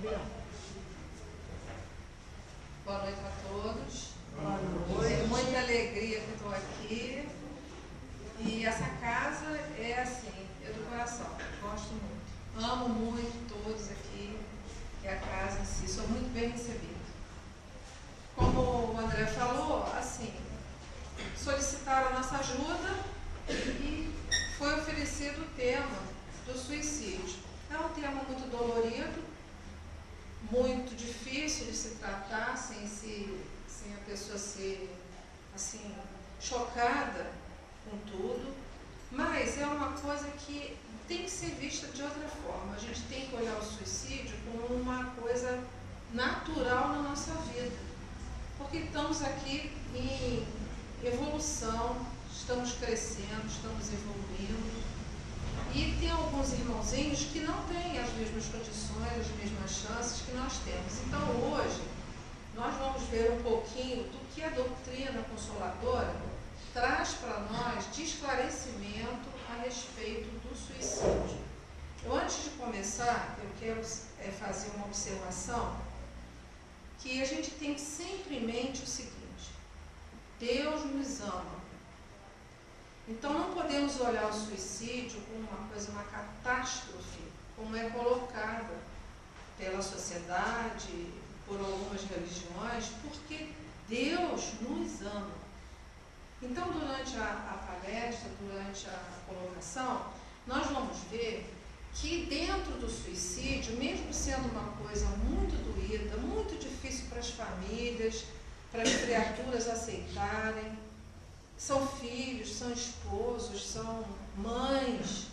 Boa noite a todos. Boa noite. Muita alegria que estou aqui. E essa casa é assim, é do coração. Gosto muito. Amo muito todos aqui. E a casa em si, sou muito bem recebida. Como o André falou, assim, solicitaram a nossa ajuda e foi oferecido o tema do suicídio. É um tema muito dolorido, muito difícil de se tratar, sem a pessoa ser assim, chocada com tudo, mas é uma coisa que tem que ser vista de outra forma. A gente tem que olhar o suicídio como uma coisa natural na nossa vida, porque estamos aqui em evolução, estamos crescendo, estamos evoluindo, e tem alguns irmãozinhos que não têm as mesmas condições, as mesmas chances que nós temos. Então hoje nós vamos ver um pouquinho do que a doutrina consoladora traz para nós de esclarecimento a respeito do suicídio. Antes de começar, eu quero fazer uma observação, que a gente tem sempre em mente o seguinte: Deus nos ama. Então não podemos olhar o suicídio como uma coisa, uma catástrofe, como é colocada pela sociedade, por algumas religiões, porque Deus nos ama. Então, durante a palestra, durante a colocação, nós vamos ver que dentro do suicídio, mesmo sendo uma coisa muito doída, muito difícil para as famílias, para as criaturas aceitarem, são filhos, são esposos, são mães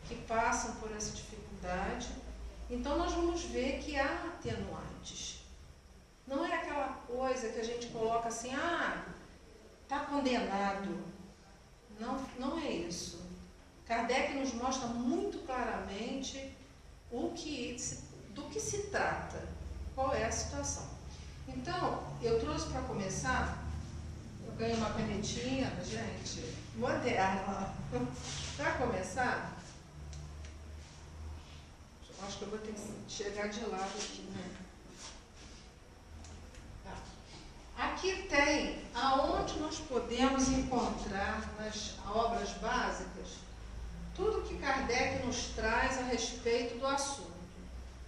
que passam por essa dificuldade. Então nós vamos ver que há atenuantes. Não é aquela coisa que a gente coloca assim, está condenado. Não é isso. Kardec nos mostra muito claramente do que se trata, qual é a situação. Então, eu trouxe para começar, eu ganhei uma canetinha, gente, moderna. Para começar, acho que eu vou ter que chegar de lado aqui, né? Aqui tem aonde nós podemos encontrar nas obras básicas tudo que Kardec nos traz a respeito do assunto.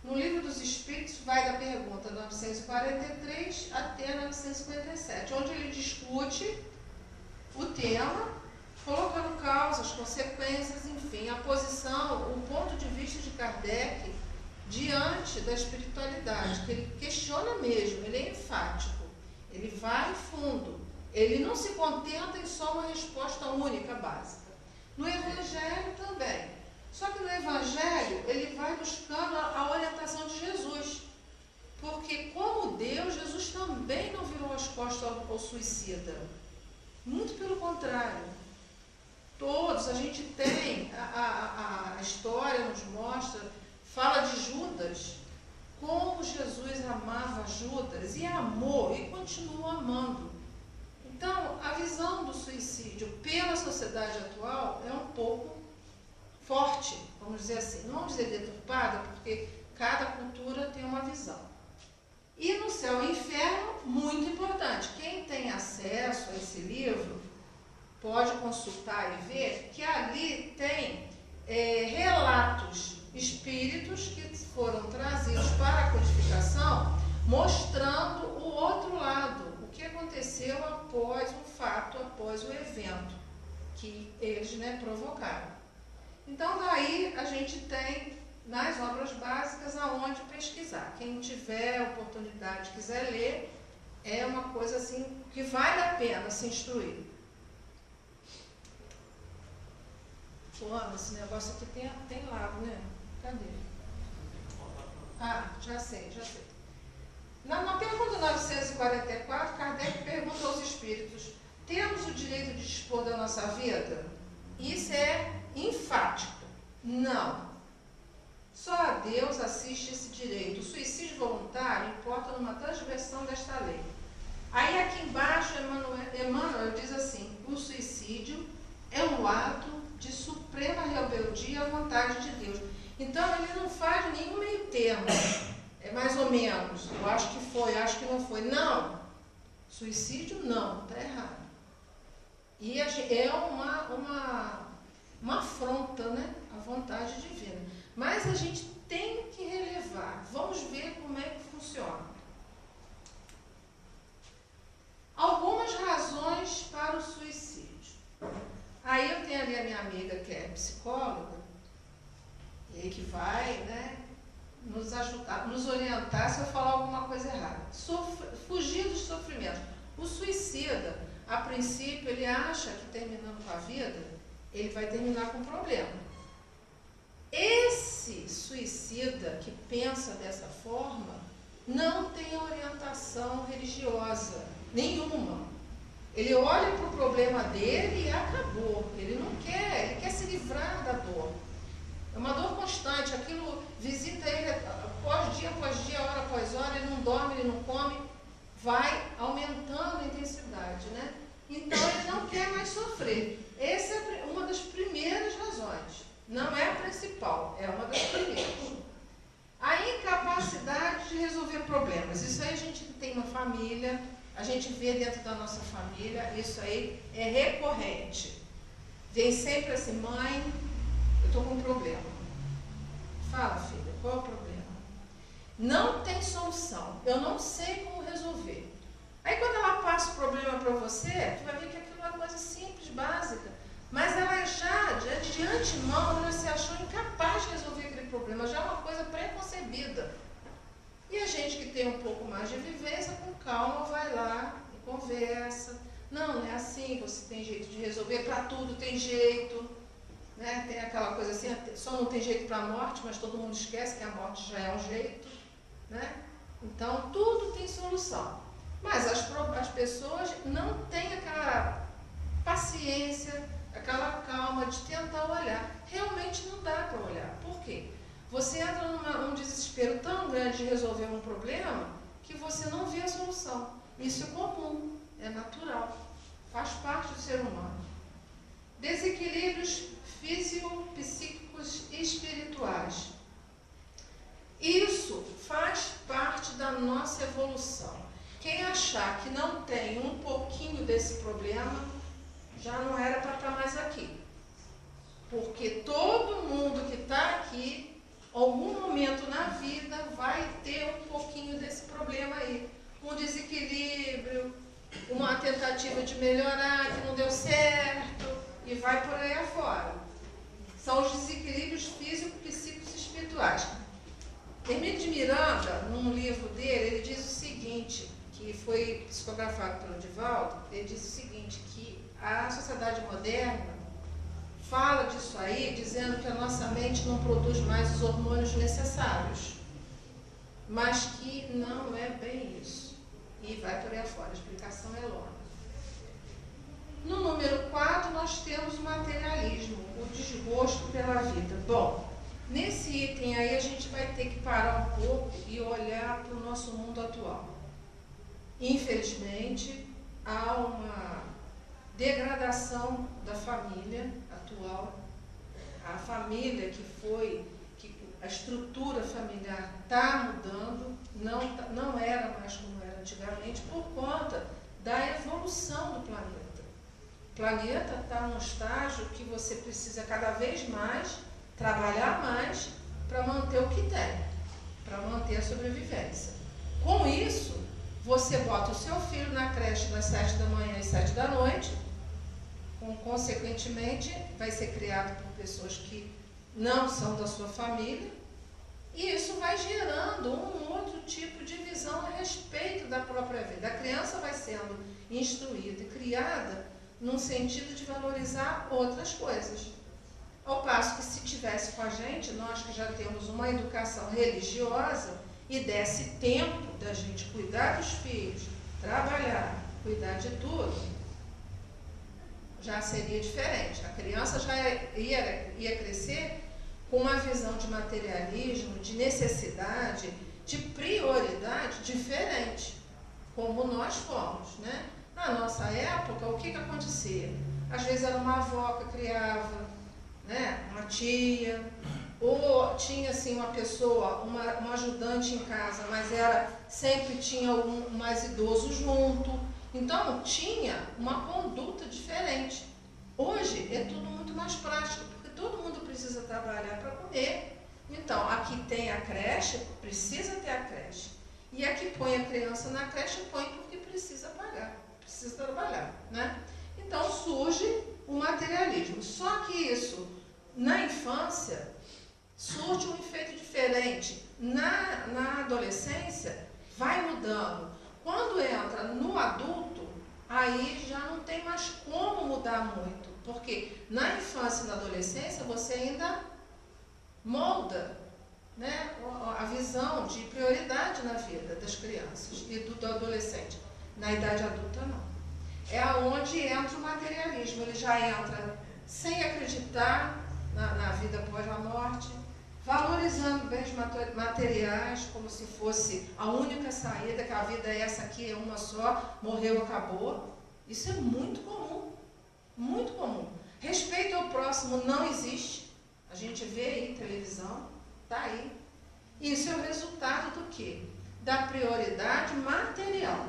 No Livro dos Espíritos vai da pergunta 943 até 957, onde ele discute o tema, colocando causas, consequências, enfim, a posição, o ponto de vista de Kardec diante da espiritualidade, que ele questiona mesmo, ele é enfático. Ele vai fundo, ele não se contenta em só uma resposta única, básica. No Evangelho também. Só que no Evangelho ele vai buscando a orientação de Jesus. Porque como Deus, Jesus também não virou as costas ao suicida. Muito pelo contrário. Todos, a gente tem, a história nos mostra, fala de Judas, como Jesus amava Judas e amou e continua amando. Então, a visão do suicídio pela sociedade atual é um pouco forte, vamos dizer assim. Não vamos dizer deturpada, porque cada cultura tem uma visão. E no Céu e Inferno, muito importante. Quem tem acesso a esse livro pode consultar e ver que ali tem relatos espíritos que foram trazidos para a codificação, mostrando o outro lado, o que aconteceu após o fato, após o evento que eles provocaram. Então daí a gente tem nas obras básicas aonde pesquisar. Quem tiver oportunidade, quiser ler, é uma coisa assim que vale a pena se instruir. Esse negócio aqui tem lado, né? Cadê? Já sei. Na pergunta 944, Kardec pergunta aos espíritos: temos o direito de dispor da nossa vida? Isso é enfático. Não. Só a Deus assiste esse direito. O suicídio voluntário importa numa transgressão desta lei. Aí aqui embaixo, Emmanuel diz assim: o suicídio é um ato de suprema rebeldia à vontade de Deus. Então ele não faz nenhum meio termo. É mais ou menos, eu acho que foi, acho que não foi. Não, suicídio não, está errado. E é uma afronta, né, à vontade divina. Mas a gente tem que relevar. Vamos ver como é que funciona. Algumas razões para o suicídio. Aí eu tenho ali a minha amiga que é psicóloga, e aí que vai, né, nos ajudar, nos orientar se eu falar alguma coisa errada. Fugir do sofrimento. O suicida, a princípio, ele acha que terminando com a vida, ele vai terminar com problema. Esse suicida que pensa dessa forma não tem orientação religiosa nenhuma. Ele olha para o problema dele e acabou. Ele não quer, ele quer se livrar da dor. É uma dor constante, aquilo visita ele dia após dia, hora após hora, ele não dorme, ele não come, vai aumentando a intensidade, né? Então ele não quer mais sofrer. Essa é uma das primeiras razões. Não é a principal, é uma das primeiras. A incapacidade de resolver problemas. Isso aí a gente tem uma família, a gente vê dentro da nossa família, isso aí é recorrente. Vem sempre assim, mãe, eu estou com um problema. Fala, filha, qual é o problema? Não tem solução, eu não sei como resolver. Aí quando ela passa o problema para você, tu vai ver que aquilo é uma coisa simples, básica. Mas ela já, de antemão, ela se achou incapaz de resolver aquele problema, já é uma coisa preconcebida. E a gente que tem um pouco mais de vivência, com calma, vai lá e conversa. Não é assim, você tem jeito de resolver, para tudo tem jeito. Né? Tem aquela coisa assim, só não tem jeito para a morte, mas todo mundo esquece que a morte já é um jeito. Né? Então, tudo tem solução. Mas as pessoas não têm aquela paciência, aquela calma de tentar olhar. Realmente não dá para olhar. Por quê? Você entra num desespero tão grande de resolver um problema que você não vê a solução. Isso é comum, é natural, faz parte do ser humano. Desequilíbrios físico-psíquicos e espirituais. Isso faz parte da nossa evolução. Quem achar que não tem um pouquinho desse problema, já não era para estar mais aqui. Porque todo mundo que está aqui, algum momento na vida, vai ter um pouquinho desse problema aí. Um desequilíbrio, uma tentativa de melhorar que não deu certo, e vai por aí afora. São os desequilíbrios físicos, psíquicos e espirituais. Hermínio de Miranda, num livro dele, ele diz o seguinte, que foi psicografado pelo Divaldo, ele diz o seguinte, que a sociedade moderna fala disso aí, dizendo que a nossa mente não produz mais os hormônios necessários, mas que não é bem isso. E vai por aí afora, a explicação é longa. No número 4, nós temos o materialismo, o desgosto pela vida. Bom, nesse item aí a gente vai ter que parar um pouco e olhar para o nosso mundo atual. Infelizmente, há uma degradação da família atual. A família que a estrutura familiar está mudando, não era mais como era antigamente, por conta da evolução do planeta. O planeta está num estágio que você precisa cada vez mais trabalhar mais para manter o que tem, para manter a sobrevivência. Com isso, você bota o seu filho na creche das 7 da manhã às 7 da noite, consequentemente, vai ser criado por pessoas que não são da sua família, e isso vai gerando um outro tipo de visão a respeito da própria vida. A criança vai sendo instruída e criada num sentido de valorizar outras coisas. Ao passo que se tivesse com a gente, nós que já temos uma educação religiosa, e desse tempo da gente cuidar dos filhos, trabalhar, cuidar de tudo, já seria diferente. A criança já ia crescer com uma visão de materialismo, de necessidade, de prioridade diferente, como nós fomos, né? Na nossa época, o que acontecia? Às vezes era uma avó que criava, né? Uma tia, ou tinha assim uma pessoa, uma ajudante em casa, mas sempre tinha um mais idoso junto. Então tinha uma conduta diferente. Hoje é tudo muito mais prático, porque todo mundo precisa trabalhar para comer. Então, aqui tem a creche, precisa ter a creche. E aqui põe a criança na creche, põe porque precisa pagar, precisa trabalhar, né? Então surge o materialismo. Só que isso, na infância, surge um efeito diferente. Na adolescência, vai mudando. Quando entra no adulto, aí já não tem mais como mudar muito. Porque na infância e na adolescência, você ainda molda, né, a visão de prioridade na vida das crianças e do adolescente. Na idade adulta, não. É onde entra o materialismo. Ele já entra sem acreditar na vida após a morte, valorizando bens materiais como se fosse a única saída, que a vida é essa aqui, é uma só, morreu, acabou. Isso é muito comum, muito comum. Respeito ao próximo não existe. A gente vê aí televisão, está aí. Isso é o resultado do quê? Da prioridade material.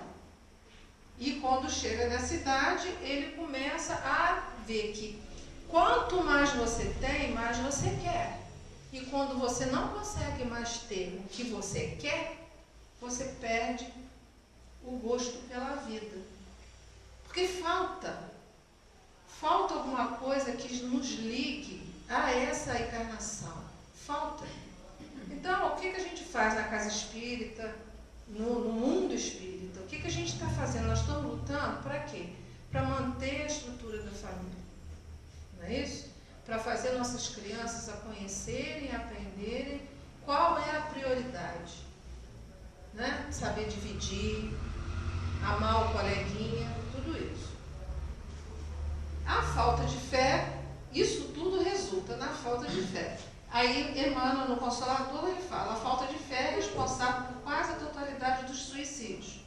E quando chega nessa idade, ele começa a ver que quanto mais você tem, mais você quer. E quando você não consegue mais ter o que você quer, você perde o gosto pela vida. Porque falta alguma coisa que nos ligue a essa encarnação. Falta. Então, o que a gente faz na casa espírita, no mundo espírita? O que a gente está fazendo? Nós estamos lutando para quê? Para manter a estrutura da família. Não é isso? Para fazer nossas crianças a conhecerem, aprenderem qual é a prioridade. Né? Saber dividir, amar o coleguinha, tudo isso. A falta de fé, isso tudo resulta na falta de fé. Aí Emmanuel, no Consolador, ele fala: a falta de fé é responsável por quase a totalidade dos suicídios.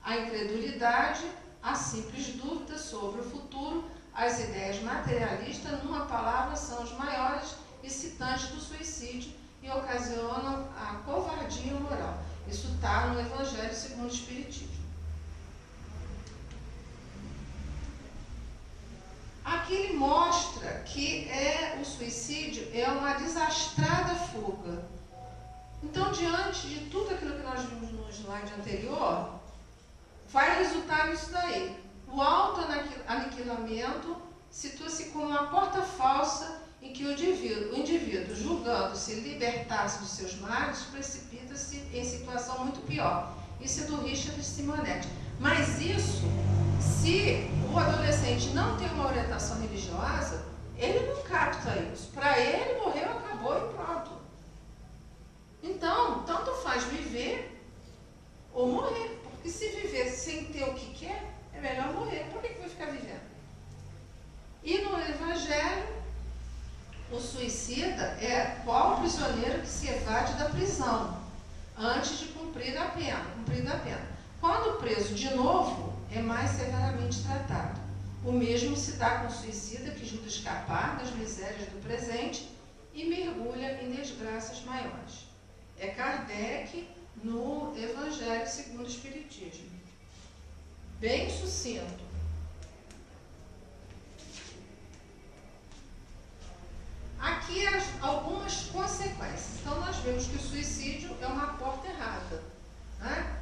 A incredulidade, a simples dúvida sobre o futuro, as ideias materialistas, numa palavra, são os maiores excitantes do suicídio e ocasionam a covardia moral. Isso está no Evangelho segundo o Espiritismo. Aqui ele mostra que o suicídio é uma desastrada fuga. Então, diante de tudo aquilo que nós vimos no slide anterior, vai resultar nisso daí. O autoaniquilamento situa-se como uma porta falsa em que o indivíduo, julgando-se libertar-se dos seus males, precipita-se em situação muito pior. Isso é do Richard Simonetti. Mas isso, se o adolescente não tem uma orientação religiosa, ele não capta isso. Para ele, morreu, acabou e pronto. Então, tanto faz viver ou morrer. Porque se viver sem ter o que quer, é melhor morrer. Por que vai ficar vivendo? E no Evangelho, o suicida é qual prisioneiro que se evade da prisão antes de cumprir a pena. Quando preso de novo, é mais severamente tratado. O mesmo se dá com o suicida que julga escapar das misérias do presente e mergulha em desgraças maiores. É Kardec no Evangelho segundo o Espiritismo. Bem sucinto. Aqui algumas consequências. Então, nós vemos que o suicídio é uma porta errada. Né?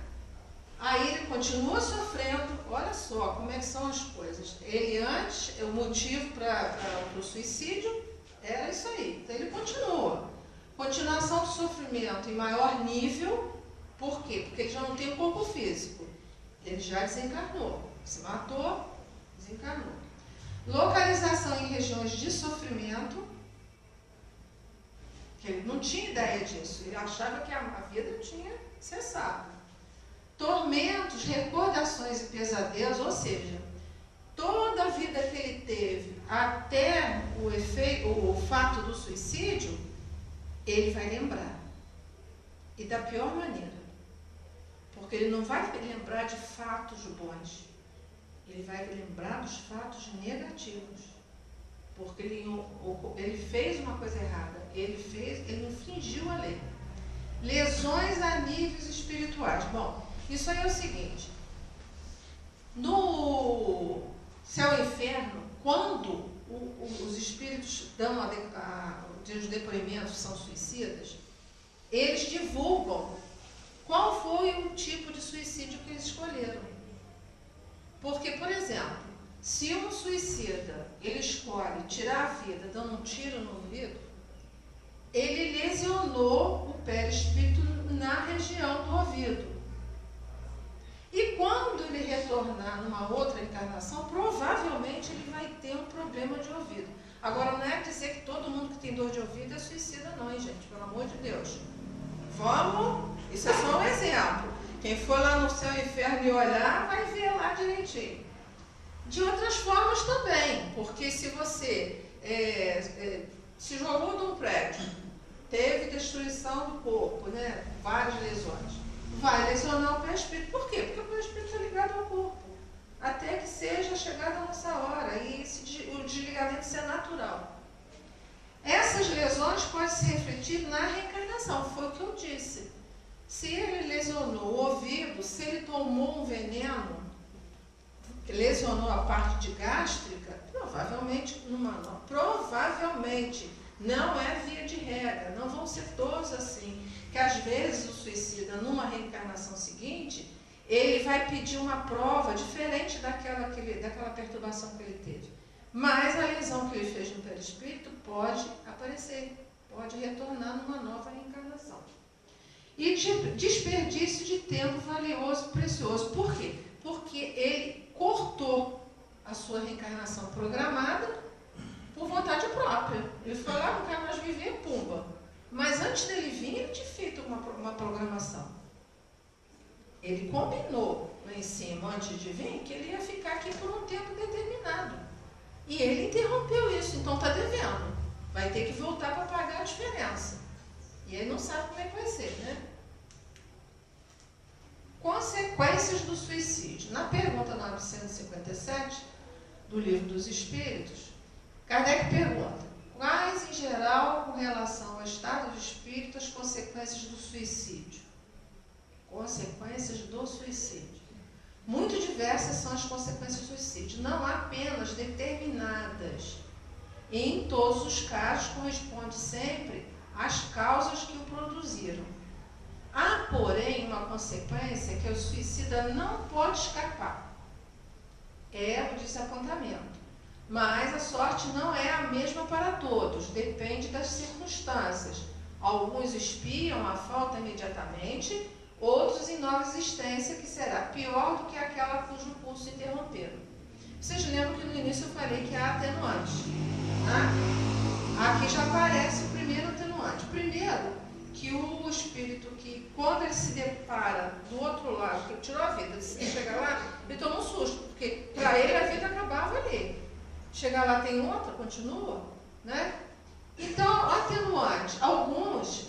Aí ele continua sofrendo. Olha só como é que são as coisas. Ele antes, o motivo para o suicídio era isso aí. Então, ele continua. Continuação do sofrimento em maior nível. Por quê? Porque ele já não tem um corpo físico. Ele já desencarnou. Se matou, desencarnou. Localização em regiões de sofrimento. Ele não tinha ideia disso. Ele achava que a vida tinha cessado. Tormentos, recordações e pesadelos, ou seja, toda a vida que ele teve até o fato do suicídio, ele vai lembrar. E da pior maneira. Porque ele não vai lembrar de fatos bons. Ele vai lembrar dos fatos negativos. porque ele fez uma coisa errada, ele infringiu a lei. Lesões a níveis espirituais. Bom, isso aí é o seguinte, no céu e inferno, quando os espíritos dão os depoimentos, são suicidas, eles divulgam qual foi o tipo de suicídio que eles escolheram. Porque, por exemplo, se um suicida, ele escolhe tirar a vida dando um tiro no ouvido, ele lesionou o perispírito na região do ouvido. E quando ele retornar numa outra encarnação, provavelmente ele vai ter um problema de ouvido. Agora, não é dizer que todo mundo que tem dor de ouvido é suicida, não, hein, gente? Pelo amor de Deus. Isso é só um exemplo. Quem for lá no céu e inferno e olhar, vai ver lá direitinho. De outras formas também, porque se você se jogou de um prédio, teve destruição do corpo, né? Várias lesões, vai lesionar o perispírito. Por quê? Porque o perispírito está ligado ao corpo, até que seja chegada a nossa hora, e o desligamento ser natural. Essas lesões podem se refletir na reencarnação, foi o que eu disse. Se ele lesionou o ouvido, se ele tomou um veneno, lesionou a parte gástrica, provavelmente não é via de regra, não vão ser todos assim, que às vezes o suicida, numa reencarnação seguinte, ele vai pedir uma prova diferente daquela perturbação que ele teve. Mas a lesão que ele fez no perispírito pode aparecer, pode retornar numa nova reencarnação. E desperdício de tempo valioso e precioso. Por quê? Porque ele cortou a sua reencarnação programada por vontade própria. Ele foi lá, não quer mais viver, pumba. Mas antes dele vir, ele tinha feito uma programação. Ele combinou lá em cima, antes de vir, que ele ia ficar aqui por um tempo determinado. E ele interrompeu isso, então está devendo. Vai ter que voltar para pagar a diferença. E ele não sabe como é que vai ser, né? Consequências do suicídio. Na pergunta 957 do Livro dos Espíritos, Kardec pergunta: quais, em geral, com relação ao estado do espírito, as consequências do suicídio? Consequências do suicídio. Muito diversas são as consequências do suicídio, não apenas determinadas. E em todos os casos corresponde sempre às causas que o produziram. Há, porém, uma consequência que o suicida não pode escapar. É o desapontamento. Mas a sorte não é a mesma para todos, depende das circunstâncias. Alguns espiam a falta imediatamente, outros em nova existência, que será pior do que aquela cujo curso interromperam. Vocês lembram que no início eu falei que há atenuantes, né? Aqui já aparece o primeiro atenuante. Primeiro, que o espírito, que quando ele se depara do outro lado, que ele tirou a vida, se chegar lá, ele toma um susto, porque para ele a vida acabava ali. Chegar lá tem outra, continua, né? Então, atenuante. Alguns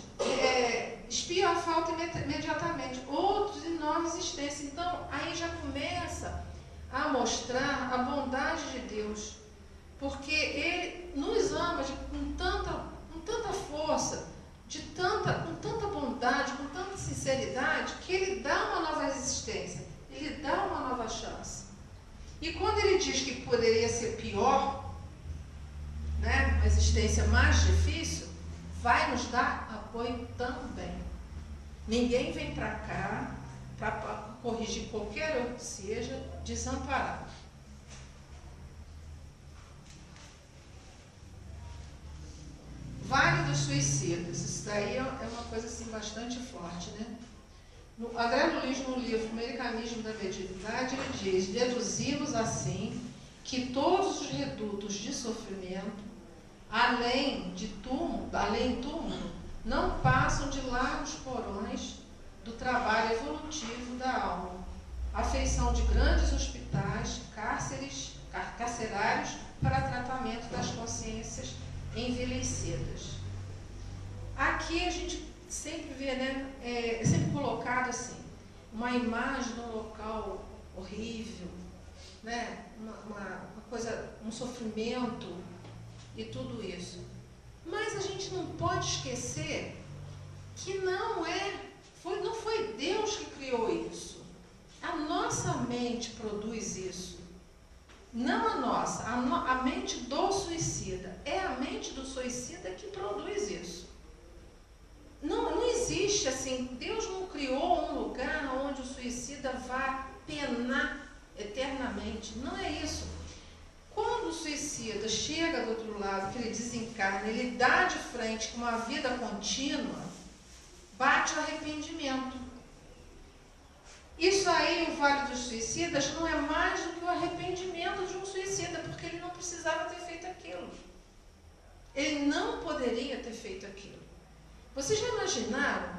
espiam a falta imediatamente, outros em nova existência. Então, aí já começa a mostrar a bondade de Deus, porque Ele nos ama com tanta força, com tanta bondade, com tanta sinceridade, que Ele dá uma nova existência, Ele dá uma nova chance. E quando Ele diz que poderia ser pior, né, uma existência mais difícil, vai nos dar apoio também. Ninguém vem para cá para corrigir qualquer um que seja desamparado. Vale dos suicidas. Isso daí é uma coisa assim bastante forte, né? André Luiz, no livro Mecanismo da Mediunidade, ele diz: deduzimos assim que todos os redutos de sofrimento, além túmulo, não passam de largos porões do trabalho evolutivo da alma, afeição de grandes hospitais, carcerários para tratamento das consciências envelhecidas. Aqui a gente sempre vê, né, é sempre colocado assim, uma imagem de um local horrível, né, uma coisa, um sofrimento e tudo isso. Mas a gente não pode esquecer que não foi Deus que criou isso. A nossa mente produz isso. Não a nossa, a mente do suicida. É a mente do suicida que produz isso. Não existe assim, Deus não criou um lugar onde o suicida vá penar eternamente. Não é isso. Quando o suicida chega do outro lado, que ele desencarna, ele dá de frente com uma vida contínua, bate o arrependimento. Isso aí, o Vale dos Suicidas, não é mais do que o arrependimento de um suicida, porque ele não precisava ter feito aquilo. Ele não poderia ter feito aquilo. Vocês já imaginaram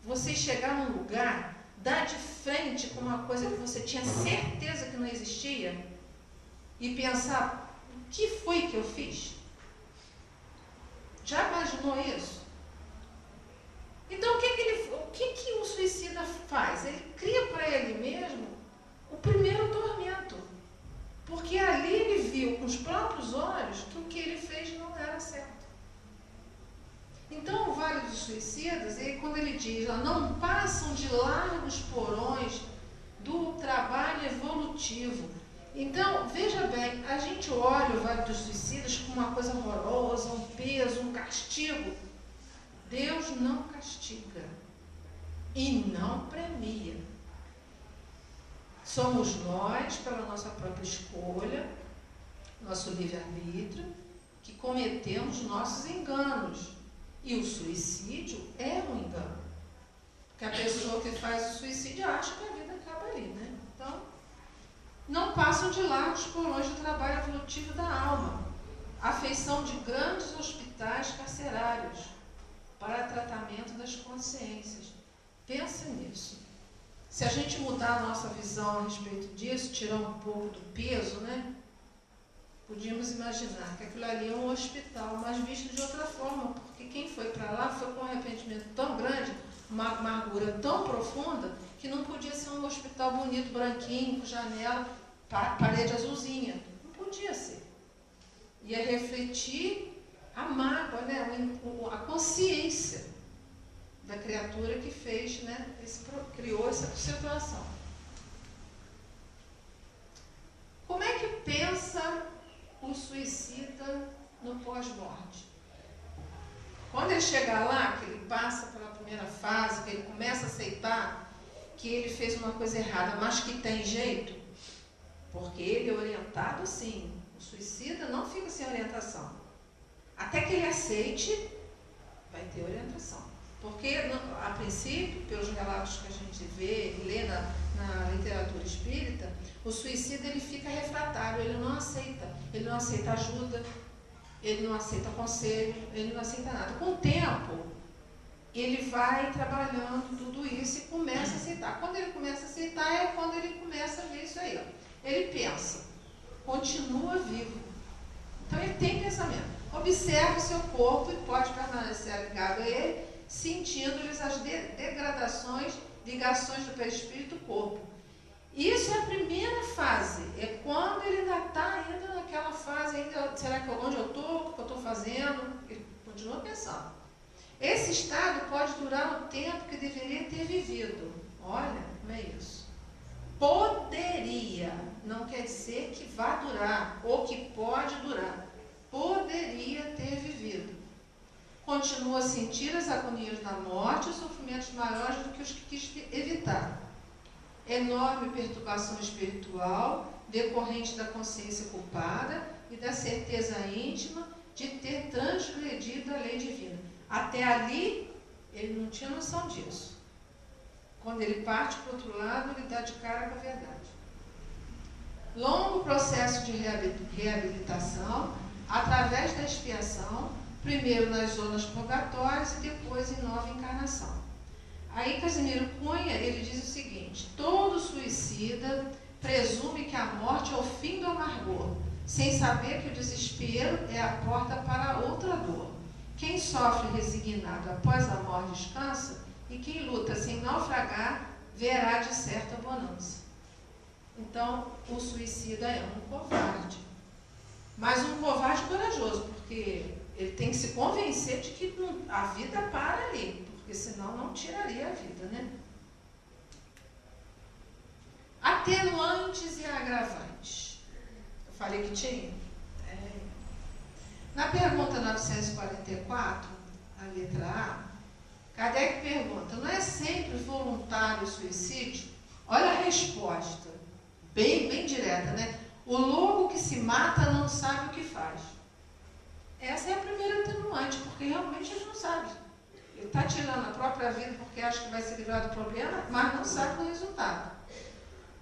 você chegar num lugar, dar de frente com uma coisa que você tinha certeza que não existia e pensar, o que foi que eu fiz? Já imaginou isso? Então, o que o suicida faz? Ele cria para ele mesmo o primeiro tormento. Porque ali ele viu com os próprios olhos que o que ele fez não era certo. Então, o Vale dos Suicidas, quando ele diz, não passam de largos porões do trabalho evolutivo. Então, veja bem, a gente olha o Vale dos Suicidas como uma coisa horrorosa, um peso, um castigo. Deus não castiga e não premia. Somos nós, pela nossa própria escolha, nosso livre-arbítrio, que cometemos nossos enganos. E o suicídio é um engano. Porque a pessoa que faz o suicídio acha que a vida acaba ali, né? Então, não passam de largos porões do trabalho evolutivo da alma. A feição de grandes hospitais carcerários para tratamento das consciências. Pense nisso. Se a gente mudar a nossa visão a respeito disso, tirar um pouco do peso, né? Podíamos imaginar que aquilo ali é um hospital, mas visto de outra forma, porque quem foi para lá foi com um arrependimento tão grande, uma amargura tão profunda, que não podia ser um hospital bonito, branquinho, com janela, parede azulzinha. Não podia ser. Ia refletir a mágoa, né? A consciência da criatura que fez, né? Criou essa situação. Como é que pensa o suicida no pós-morte? Quando ele chegar lá, que ele passa pela primeira fase, que ele começa a aceitar que ele fez uma coisa errada, mas que tem jeito, porque ele é orientado sim. O suicida não fica sem orientação. Até que ele aceite, vai ter orientação. Porque, a princípio, pelos relatos que a gente vê e lê na literatura espírita, o suicida ele fica refratário, ele não aceita ajuda, ele não aceita conselho, ele não aceita nada. Com o tempo, ele vai trabalhando tudo isso e começa a aceitar. Quando ele começa a aceitar, é quando ele começa a ver isso aí. Ó. Ele pensa, continua vivo. Então ele tem pensamento. Observa o seu corpo e pode permanecer ligado a ele, sentindo-lhes as degradações, ligações do perispírito e corpo. Isso é a primeira fase, é quando ele ainda está ainda naquela fase, ainda, será que onde eu estou, o que eu estou fazendo? Ele continua pensando. Esse estado pode durar o tempo que deveria ter vivido. Olha, como é isso. Poderia, não quer dizer que vá durar, ou que pode durar. Poderia ter vivido. Continua a sentir as agonias da morte e os sofrimentos maiores do que os que quis evitar. Enorme perturbação espiritual, decorrente da consciência culpada e da certeza íntima de ter transgredido a lei divina. Até ali, ele não tinha noção disso. Quando ele parte para o outro lado, ele dá de cara com a verdade. Longo processo de reabilitação, através da expiação, primeiro nas zonas purgatórias e depois em nova encarnação. Aí Casimiro Cunha, ele diz o seguinte: todo suicida presume que a morte é o fim do amargor, sem saber que o desespero é a porta para outra dor. Quem sofre resignado após a morte descansa, e quem luta sem naufragar verá de certa bonança. Então, o suicida é um covarde. Mas um covarde corajoso, porque ele tem que se convencer de que a vida para ali, porque senão não tiraria a vida, né? Atenuantes e agravantes. Eu falei que tinha? Na pergunta 944, a letra A, Kardec pergunta, não é sempre voluntário o suicídio? Olha a resposta, bem direta, né? O lobo que se mata não sabe o que faz. Essa é a primeira atenuante, porque realmente ele não sabe. Ele está tirando a própria vida porque acha que vai se livrar do problema, mas não sabe do resultado.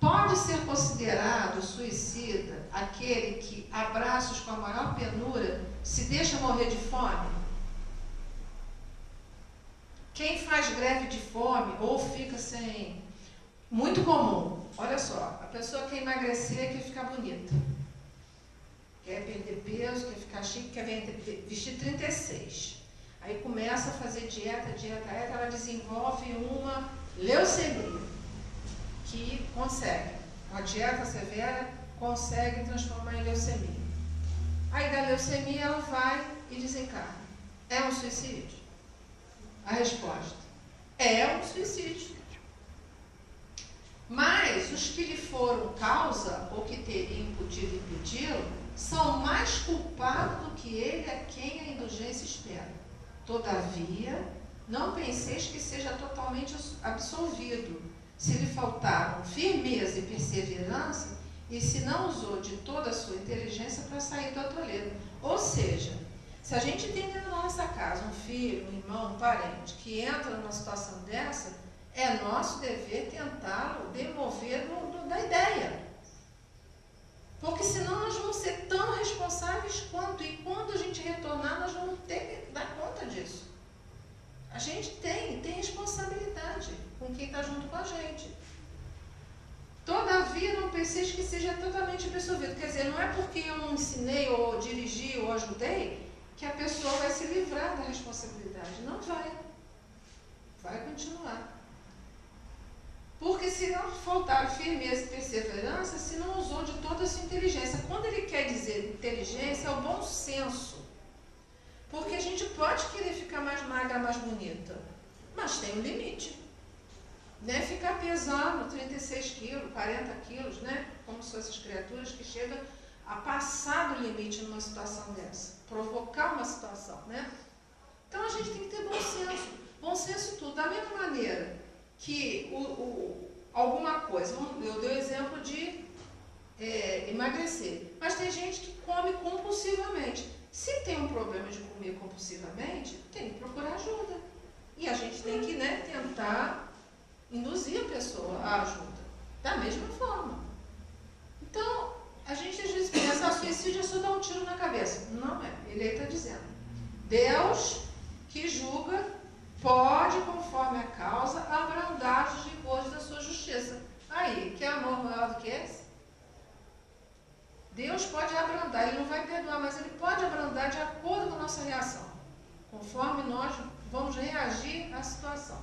Pode ser considerado suicida aquele que, a braços com a maior penura, se deixa morrer de fome? Quem faz greve de fome ou fica sem... Muito comum, olha só, a pessoa quer emagrecer, quer ficar bonita. Quer perder peso, quer ficar chique, quer vestir 36. Aí começa a fazer dieta, ela desenvolve uma leucemia, que consegue, com a dieta severa, consegue transformar em leucemia. Aí da leucemia ela vai e desencarna. É um suicídio? A resposta é um suicídio. Mas os que lhe foram causa, ou que teriam podido impedi-lo, são mais culpados do que ele a quem a indulgência espera. Todavia, não penseis que seja totalmente absolvido, se lhe faltaram firmeza e perseverança, e se não usou de toda a sua inteligência para sair do atoleiro. Ou seja, se a gente tem dentro da nossa casa um filho, um irmão, um parente, que entra numa situação dessa, é nosso dever tentá-lo demover da ideia. Porque senão nós vamos ser tão responsáveis quanto, e quando a gente retornar, nós vamos ter que dar conta disso. A gente tem responsabilidade com quem está junto com a gente. Todavia, não penseis que seja totalmente absolvido. Quer dizer, não é porque eu não ensinei, ou dirigi, ou ajudei, que a pessoa vai se livrar da responsabilidade. Não vai. Vai continuar. Porque se não faltar firmeza e perseverança, se não usou de toda a sua inteligência. Quando ele quer dizer inteligência, é o bom senso. Porque a gente pode querer ficar mais magra, mais bonita, mas tem um limite. Né? Ficar pesando 36 quilos, 40 quilos, né? Como são essas criaturas que chegam a passar do limite numa situação dessa, provocar uma situação, né? Então a gente tem que ter bom senso tudo. Da mesma maneira que alguma coisa, eu dei o exemplo de emagrecer, mas tem gente que come compulsivamente. Se tem um problema de comer compulsivamente, tem que procurar ajuda. E a gente tem que, né, tentar induzir a pessoa à ajuda, da mesma forma. Então, a gente às vezes pensa, suicídio é só dar um tiro na cabeça. Não é, ele aí está dizendo. Deus, que julga, pode, conforme a causa, abrandar os rigores da sua justiça. Aí, que amor maior do que esse? Deus pode abrandar, ele não vai perdoar, mas ele pode abrandar de acordo com a nossa reação, conforme nós vamos reagir à situação.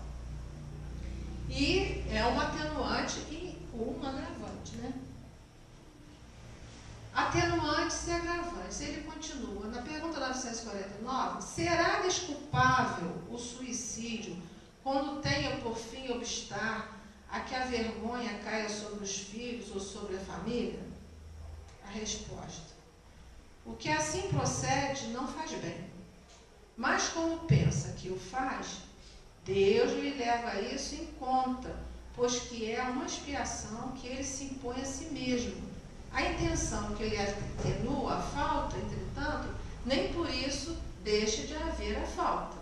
E é um atenuante ou um agravante, né? Atenuantes e agravantes. Ele continua, na pergunta 949, será desculpável o suicídio quando tenha por fim obstar a que a vergonha caia sobre os filhos ou sobre a família? A resposta: o que assim procede não faz bem, mas como pensa que o faz, Deus lhe leva isso em conta, pois que é uma expiação que ele se impõe a si mesmo. A intenção que ele atenua a falta, entretanto, nem por isso deixa de haver a falta.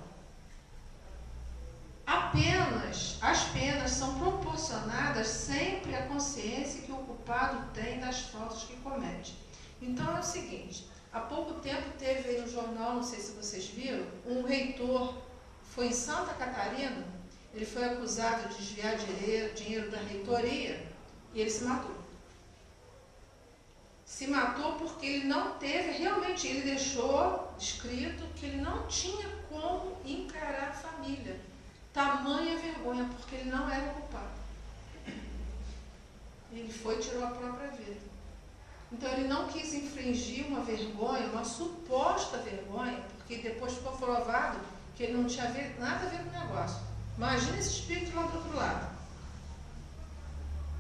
As penas são proporcionadas sempre à consciência que o culpado tem das faltas que comete. Então é o seguinte, há pouco tempo teve aí no jornal, não sei se vocês viram, um reitor, foi em Santa Catarina, ele foi acusado de desviar dinheiro da reitoria e ele se matou. Se matou porque ele não teve, realmente ele deixou escrito que ele não tinha como encarar a família. Tamanha vergonha, porque ele não era culpado. Ele foi e tirou a própria vida. Então ele não quis infringir uma vergonha, uma suposta vergonha, porque depois ficou provado que ele não tinha nada a ver com o negócio. Imagina esse espírito lá do outro lado.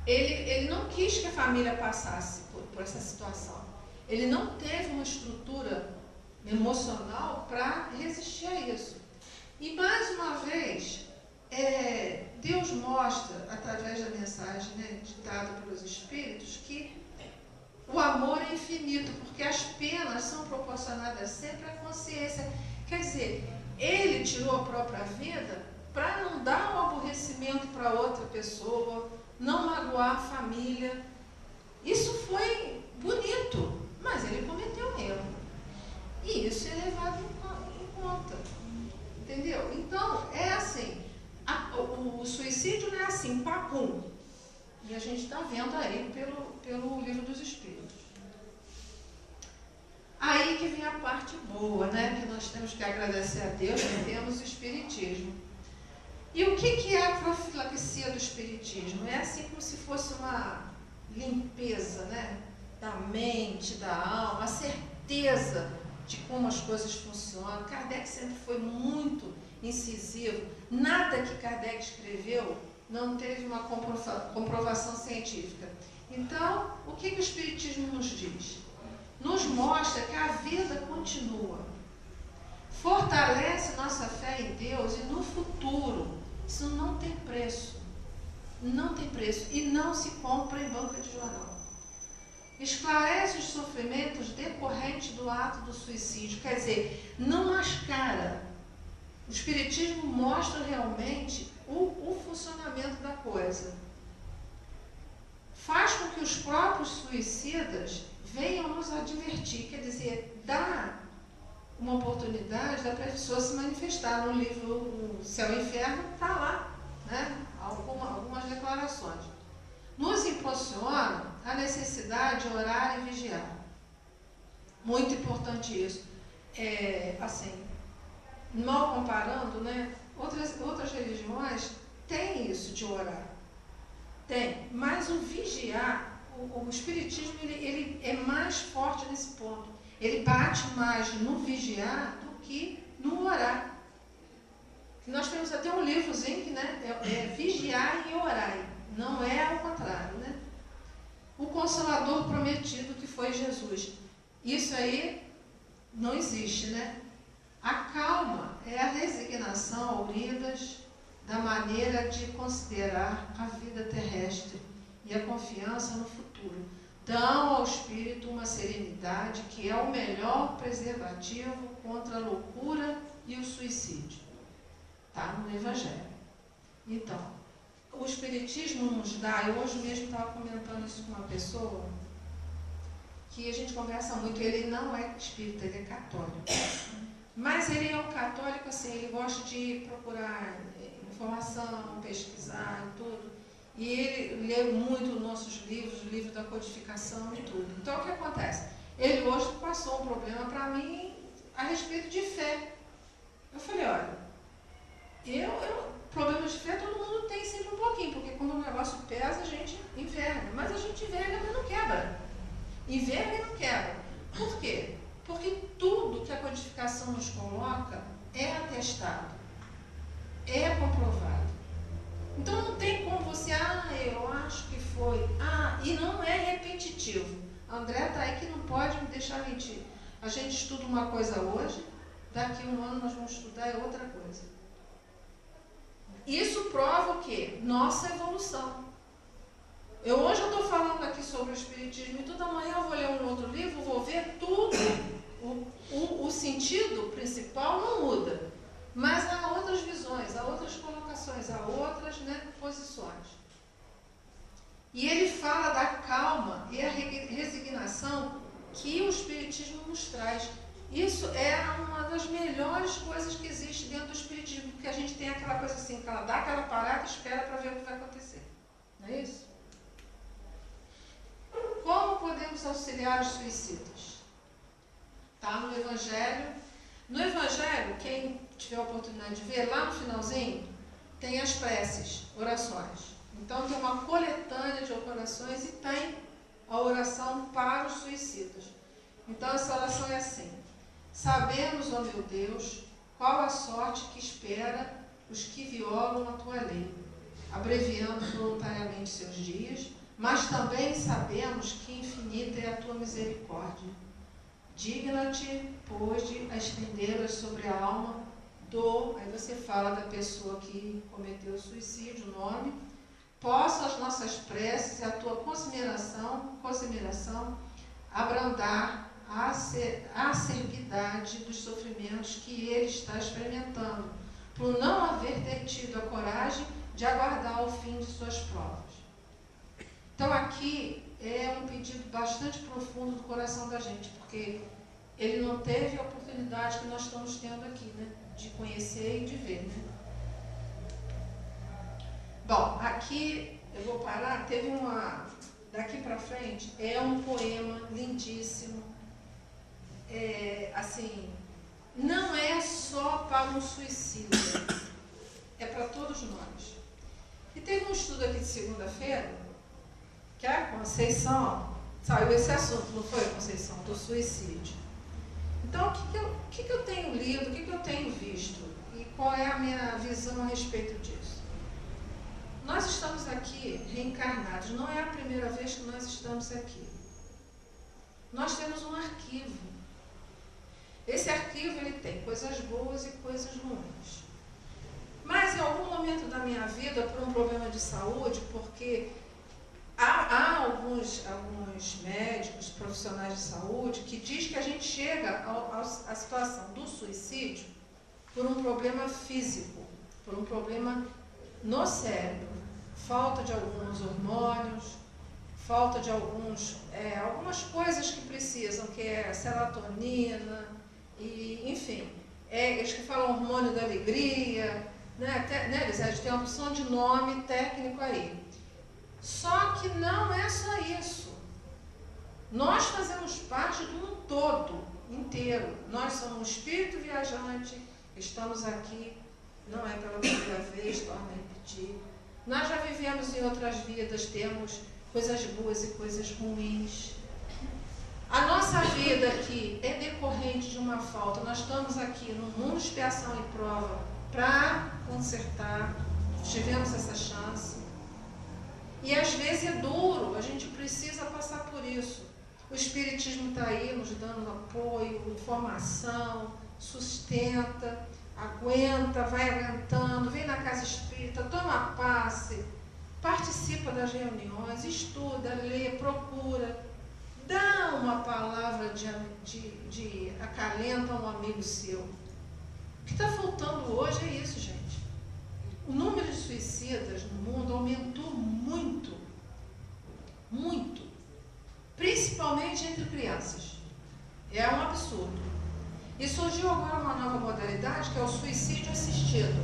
Ele não quis que a família passasse por essa situação. Ele não teve uma estrutura emocional para resistir a isso. E mais uma vez, Deus mostra, através da mensagem, né, ditada pelos Espíritos, que o amor é infinito, porque as penas são proporcionadas sempre à consciência. Quer dizer, ele tirou a própria vida para não dar um aborrecimento para outra pessoa, não magoar a família. Isso foi bonito, mas ele cometeu um erro. E isso é levado em conta. Entendeu? Então, é assim, o suicídio não é assim, papum. E a gente está vendo aí pelo Livro dos Espíritos. Aí que vem a parte boa, né? Que nós temos que agradecer a Deus que temos o Espiritismo. E o que é a profilaxia do Espiritismo? É assim como se fosse uma limpeza, né? Da mente, da alma, a certeza de como as coisas funcionam. Kardec sempre foi muito incisivo. Nada que Kardec escreveu não teve uma comprovação científica. Então, o que o Espiritismo nos diz? Nos mostra que a vida continua. Fortalece nossa fé em Deus e no futuro. Isso não tem preço. Não tem preço. E não se compra em banca de jornal. Esclarece os sofrimentos decorrentes do ato do suicídio. Quer dizer, não mascara. O Espiritismo mostra realmente o funcionamento da coisa. Faz com que os próprios suicidas venham nos advertir, quer dizer, dá uma oportunidade da pessoa se manifestar. No livro O Céu e o Inferno está lá, né? Algumas declarações. Nos impulsiona a necessidade de orar e vigiar. Muito importante isso. Assim, mal comparando, né? Outras religiões têm isso de orar. Tem, mas o vigiar, o Espiritismo ele é mais forte nesse ponto. Ele bate mais no vigiar do que no orar. Nós temos até um livrozinho que, né, vigiar e orar. Não é ao contrário, né? O Consolador Prometido, que foi Jesus. Isso aí não existe, né? A calma é a resignação auridas da maneira de considerar a vida terrestre e a confiança no futuro. Dão ao espírito uma serenidade que é o melhor preservativo contra a loucura e o suicídio. Está no Evangelho. Então, o Espiritismo nos dá, eu hoje mesmo estava comentando isso com uma pessoa, que a gente conversa muito, ele não é espírita, ele é católico. Mas ele é um católico, assim, ele gosta de procurar informação, pesquisar e tudo. E ele lê muito nossos livros, o livro da codificação e tudo. Então, o que acontece? Ele hoje passou um problema para mim a respeito de fé. Eu falei, olha, problemas de fé todo mundo tem sempre um pouquinho, porque quando o negócio pesa, a gente enverga. Mas a gente enverga, mas não quebra. Enverga e não quebra. Por quê? Porque tudo que a codificação nos coloca é atestado, é comprovado. Então não tem como você, eu acho que foi, e não é repetitivo. A André está aí que não pode me deixar mentir. A gente estuda uma coisa hoje, daqui a um ano nós vamos estudar outra coisa. Isso prova o quê? Nossa evolução. Hoje eu estou falando aqui sobre o Espiritismo e toda manhã eu vou ler um outro livro, vou ver tudo. O sentido principal não muda, mas há outras visões, há outras colocações, há outras, posições. E ele fala da calma e a resignação que o Espiritismo nos traz. Isso é uma das melhores coisas que existe dentro do Espiritismo, porque a gente tem aquela coisa assim, que ela dá aquela parada e espera para ver o que vai acontecer. Não é isso? Como podemos auxiliar os suicidas? Está no Evangelho. No Evangelho, quem tiver a oportunidade de ver, lá no finalzinho, tem as preces, orações. Então tem uma coletânea de orações e tem a oração para os suicidas. Então essa oração é assim: sabemos, ó meu Deus, qual a sorte que espera os que violam a tua lei, abreviando voluntariamente seus dias, mas também sabemos que infinita é a tua misericórdia. Digna-te, pois, de estendê-las sobre a alma do... Aí você fala da pessoa que cometeu o suicídio, o nome. Possa as nossas preces e a tua consideração abrandar a acerbidade dos sofrimentos que ele está experimentando, por não haver ter tido a coragem de aguardar o fim de suas provas. Então aqui é um pedido bastante profundo do coração da gente, porque ele não teve a oportunidade que nós estamos tendo aqui, né? De conhecer e de ver, né? Bom, aqui eu vou parar, teve uma... Daqui para frente é um poema lindíssimo. Assim, não é só para um suicídio, é para todos nós. E teve um estudo aqui de segunda-feira, que a Conceição, saiu esse assunto, não foi, Conceição, do suicídio. Então, o que eu tenho lido, o que eu tenho visto, e qual é a minha visão a respeito disso? Nós estamos aqui reencarnados, não é a primeira vez que nós estamos aqui. Nós temos um arquivo. Esse arquivo ele tem coisas boas e coisas ruins. Mas em algum momento da minha vida, por um problema de saúde, porque há alguns médicos, profissionais de saúde, que diz que a gente chega à situação do suicídio por um problema físico, por um problema no cérebro, falta de alguns hormônios, falta de algumas coisas que precisam, que é serotonina, e, enfim, eles que falam hormônio da alegria, Elisete, tem uma opção de nome técnico aí. Só que não é só isso. Nós fazemos parte de um todo inteiro. Nós somos um espírito viajante, estamos aqui, não é pela primeira vez, torno a repetir. Nós já vivemos em outras vidas, temos coisas boas e coisas ruins. A nossa vida aqui é decorrente de uma falta. Nós estamos aqui no mundo de expiação e prova para consertar. Tivemos essa chance. E às vezes é duro, a gente precisa passar por isso. O Espiritismo está aí nos dando apoio, informação, sustenta, aguenta, vai aguentando, vem na casa espírita, toma passe, participa das reuniões, estuda, lê, procura, dá uma palavra de acalento a um amigo seu. O que está faltando hoje é isso, gente. O número de suicidas no mundo aumentou muito, muito, principalmente entre crianças. É um absurdo. E surgiu agora uma nova modalidade, que é o suicídio assistido.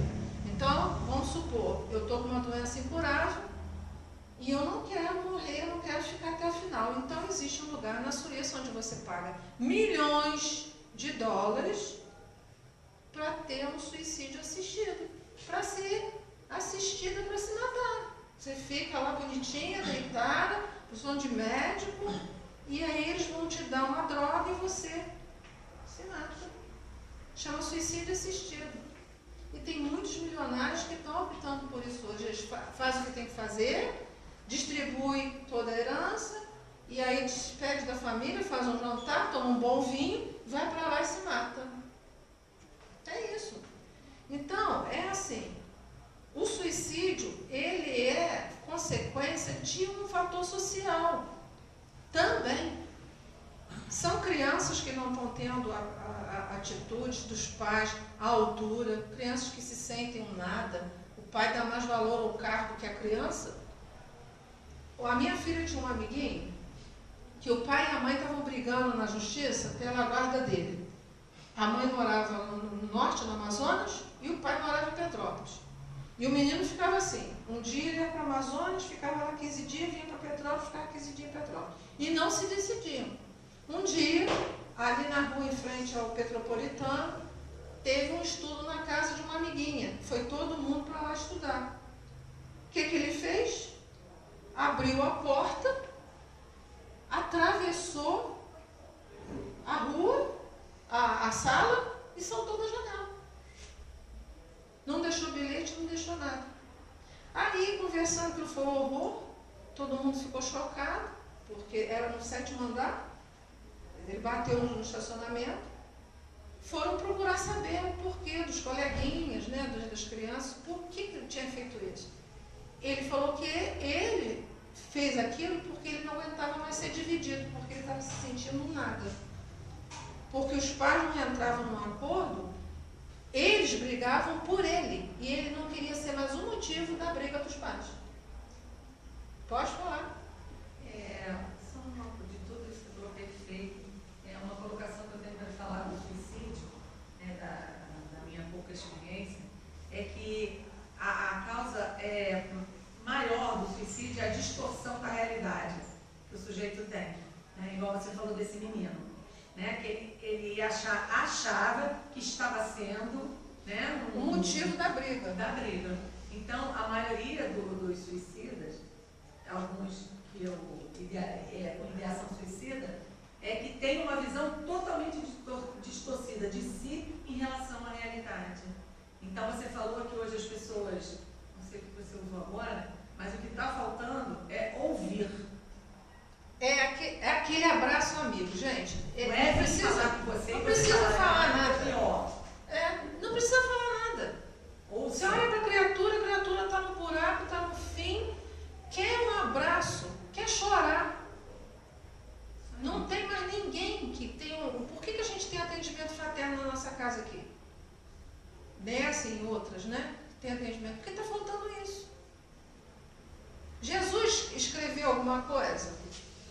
Então, vamos supor, eu estou com uma doença incurável e eu não quero morrer, eu não quero ficar até o final. Então, existe um lugar na Suíça onde você paga milhões de dólares para ter um suicídio assistido, para ser assistida, para se matar. Você fica lá bonitinha, deitada, precisando de médico, e aí eles vão te dar uma droga e você se mata. Chama suicídio assistido. E tem muitos milionários que estão optando por isso hoje. Eles fazem o que tem que fazer, distribuem toda a herança, e aí despede da família, faz um jantar, toma um bom vinho, vai para lá e se mata. É isso. Então, é assim. O suicídio, ele é consequência de um fator social. Também. São crianças que não estão tendo a atitude dos pais à altura, crianças que se sentem um nada, o pai dá mais valor ao carro do que a criança. A minha filha tinha um amiguinho que o pai e a mãe estavam brigando na justiça pela guarda dele. A mãe morava no norte, no Amazonas, e o pai morava em Petrópolis. E o menino ficava assim, um dia ele ia para o Amazonas, ficava lá 15 dias, vinha para Petrópolis, ficava 15 dias em Petrópolis. E não se decidiam. Um dia, ali na rua em frente ao Petropolitano, teve um estudo na casa de uma amiguinha. Foi todo mundo para lá estudar. O que ele fez? Abriu a porta atravessou a rua, a sala e saltou da janela. Não deixou bilhete, não deixou nada. Aí, conversando, que foi um horror, todo mundo ficou chocado, porque era no 7º andar, ele bateu no estacionamento. Foram procurar saber o porquê dos coleguinhas, né, das crianças, por que ele tinha feito isso. Ele falou que ele fez aquilo porque ele não aguentava mais ser dividido, porque ele estava se sentindo nada. Porque os pais não entravam num acordo, eles brigavam por ele, e ele não queria ser mais um motivo da briga dos pais. Pode falar. De tudo isso que foi perfeito, é uma colocação que eu tenho para falar do suicídio, né, da minha pouca experiência, é que a causa maior do suicídio é a distorção da realidade que o sujeito tem. Né? Igual você falou desse menino, né? Que ele achava que estava sendo, né, um motivo da briga. Então, a maioria dos suicidas, alguns que com ideação suicida, é que tem uma visão totalmente distorcida de si em relação à realidade. Então, você falou que hoje as pessoas, não sei o que você usou agora, mas o que está faltando é ouvir. É aquele abraço amigo, gente. Não precisa falar com você, não precisa falar nada. Pior. Não precisa falar nada. Você olha para a criatura está no buraco, está no fim, quer um abraço, quer chorar. Não tem mais ninguém que tenha Por que a gente tem atendimento fraterno na nossa casa aqui? Nessa e em outras, né? Tem atendimento. Porque está faltando isso. Jesus escreveu alguma coisa?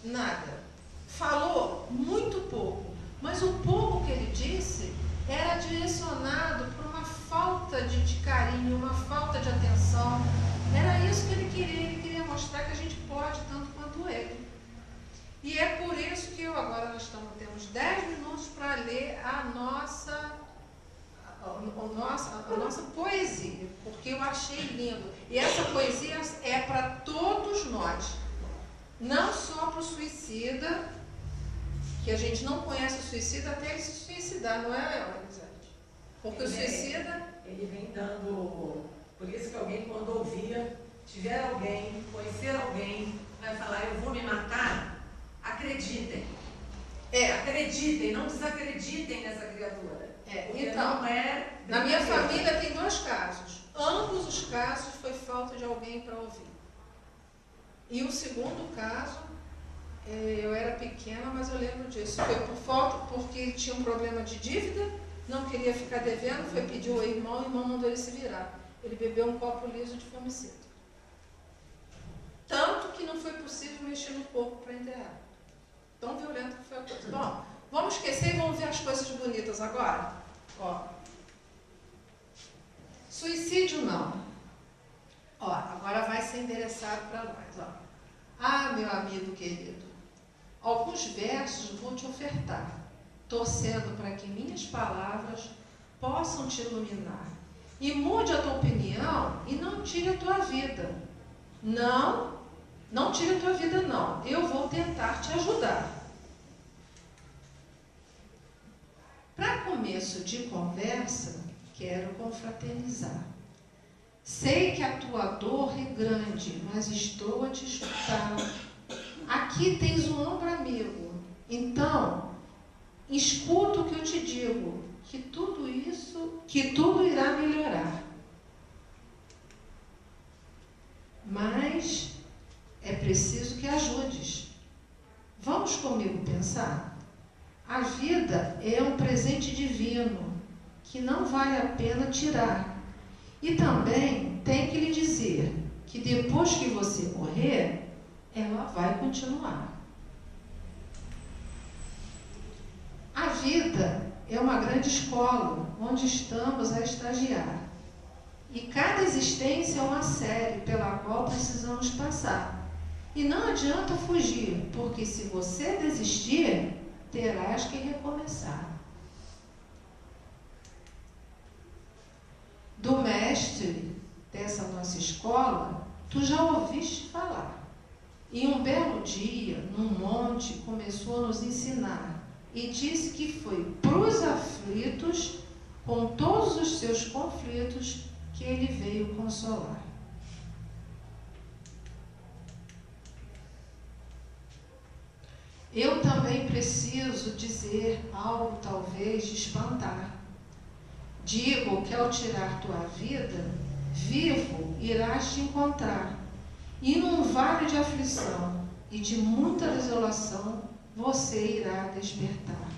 Nada. Falou muito pouco. Mas o pouco que ele disse era direcionado por uma falta de carinho, uma falta de atenção. Era isso que ele queria. Ele queria mostrar que a gente pode tanto quanto ele. E é por isso que agora nós temos 10 minutos para ler a nossa poesia, porque eu achei lindo. E essa poesia é para todos nós, não só para o suicida, que a gente não conhece o suicida até ele se suicidar, não é, Elisete? Porque o suicida... Ele vem dando... Por isso que alguém, quando ouvir, tiver alguém, conhecer alguém, vai falar, eu vou me matar, acreditem. Acreditem, não desacreditem nessa criatura. Então, na minha família tem 2 casos. Ambos os casos foi falta de alguém para ouvir. E o segundo caso, eu era pequena, mas eu lembro disso. Foi por falta, porque tinha um problema de dívida, não queria ficar devendo, foi pedir ao irmão, o irmão mandou ele se virar. Ele bebeu um copo liso de fumicida. Tanto que não foi possível mexer no corpo para enterrar. Tão violento que foi a coisa. Bom, vamos esquecer e vamos ver as coisas bonitas agora? Suicídio não. Agora vai ser endereçado para nós. Meu amigo querido, alguns versos vou te ofertar, torcendo para que minhas palavras possam te iluminar. E mude a tua opinião e não tire a tua vida. Não tire a tua vida, não. Eu vou tentar te ajudar. Para começo de conversa, quero confraternizar. Sei que a tua dor é grande, mas estou a te escutar. Aqui tens um ombro amigo. Então, escuta o que eu te digo, que tudo irá melhorar. Mas é preciso que ajudes. Vamos comigo pensar? A vida é um presente divino que não vale a pena tirar. E também tem que lhe dizer que depois que você morrer, ela vai continuar. A vida é uma grande escola onde estamos a estagiar. E cada existência é uma série pela qual precisamos passar. E não adianta fugir, porque se você desistir, terás que recomeçar. Do mestre dessa nossa escola, tu já ouviste falar. E um belo dia, num monte, começou a nos ensinar e disse que foi para os aflitos, com todos os seus conflitos, que ele veio consolar. Eu também preciso dizer algo talvez de espantar. Digo que ao tirar tua vida, vivo irás te encontrar, e num vale de aflição e de muita desolação, você irá despertar.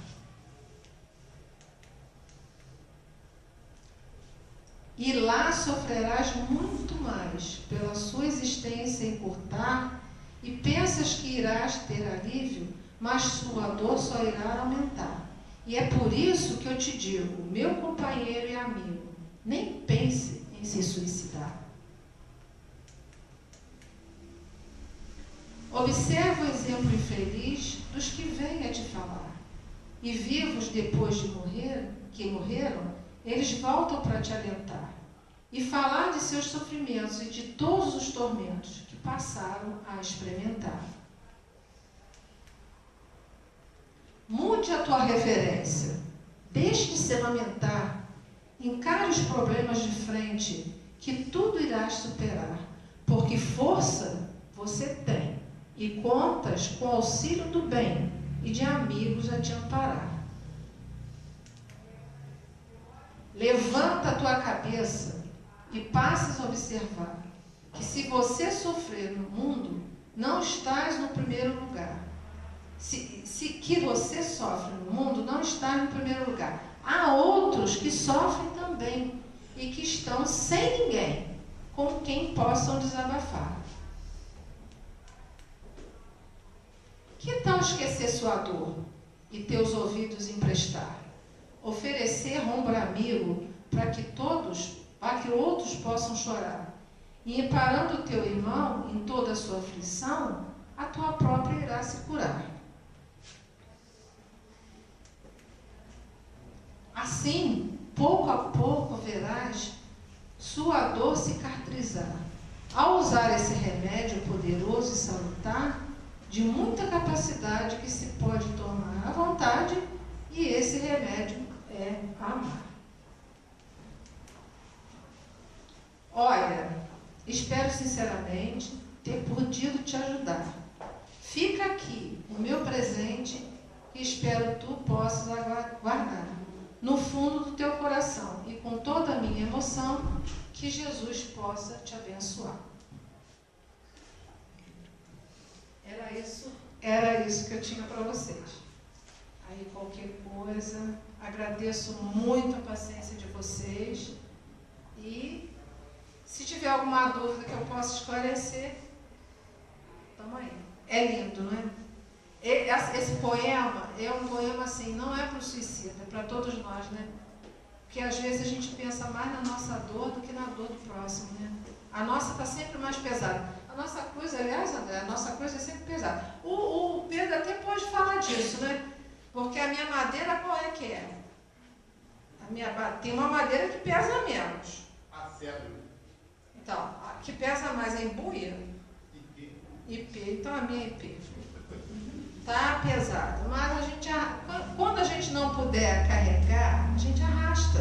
E lá sofrerás muito mais pela sua existência encurtar, e pensas que irás ter alívio, mas sua dor só irá aumentar. E é por isso que eu te digo, meu companheiro e amigo, nem pense em se suicidar. Observa o exemplo infeliz dos que vêm a te falar. E vivos depois de morrer, que morreram, eles voltam para te alentar e falar de seus sofrimentos e de todos os tormentos que passaram a experimentar. Mude a tua referência, deixe de se lamentar, encare os problemas de frente, que tudo irás superar, porque força você tem e contas com o auxílio do bem e de amigos a te amparar. Levanta a tua cabeça e passes a observar que se você sofrer no mundo, não estás no primeiro lugar. Que você sofre no mundo, não está no primeiro lugar. Há outros que sofrem também e que estão sem ninguém com quem possam desabafar. Que tal esquecer sua dor e teus ouvidos emprestar? Oferecer ombro amigo para que outros possam chorar. E amparando o teu irmão em toda a sua aflição, a tua própria irá se curar. Assim, pouco a pouco verás sua dor cicatrizar. Ao usar esse remédio poderoso e salutar, de muita capacidade que se pode tomar à vontade, e esse remédio é amar. Olha, espero sinceramente ter podido te ajudar. Fica aqui o meu presente que espero tu possas guardar no fundo do teu coração e com toda a minha emoção, que Jesus possa te abençoar. Era isso que eu tinha para vocês. Aí qualquer coisa, agradeço muito a paciência de vocês e se tiver alguma dúvida que eu possa esclarecer, tamo aí. É lindo, né? Esse poema é um poema assim, não é para o suicida, é para todos nós, né? Porque às vezes a gente pensa mais na nossa dor do que na dor do próximo, né? A nossa está sempre mais pesada. A nossa cruz, aliás, André, a nossa cruz é sempre pesada. O Pedro até pode falar disso, né? Porque a minha madeira, qual é que é? Tem uma madeira que pesa menos. A cedro. Então, a que pesa mais é embuia? IP. Então a minha é IP. Tá pesada. Mas quando a gente não puder carregar, a gente arrasta.